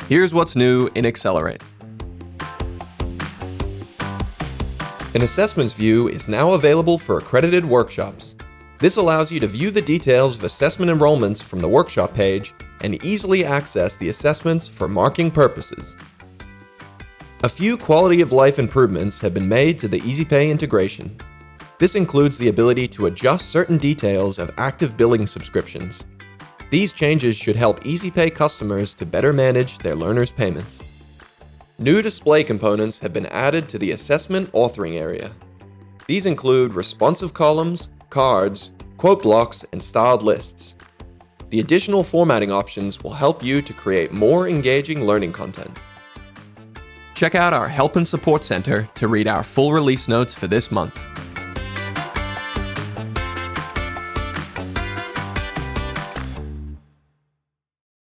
Here's what's new in aXcelerate. An assessments view is now available for accredited workshops. This allows you to view the details of assessment enrollments from the workshop page and easily access the assessments for marking purposes. A few quality of life improvements have been made to the Ezypay integration. This includes the ability to adjust certain details of active billing subscriptions. These changes should help Ezypay customers to better manage their learners' payments. New display components have been added to the assessment authoring area. These include responsive columns, cards, quote blocks, and styled lists. The additional formatting options will help you to create more engaging learning content. Check out our Help and Support Center to read our full release notes for this month.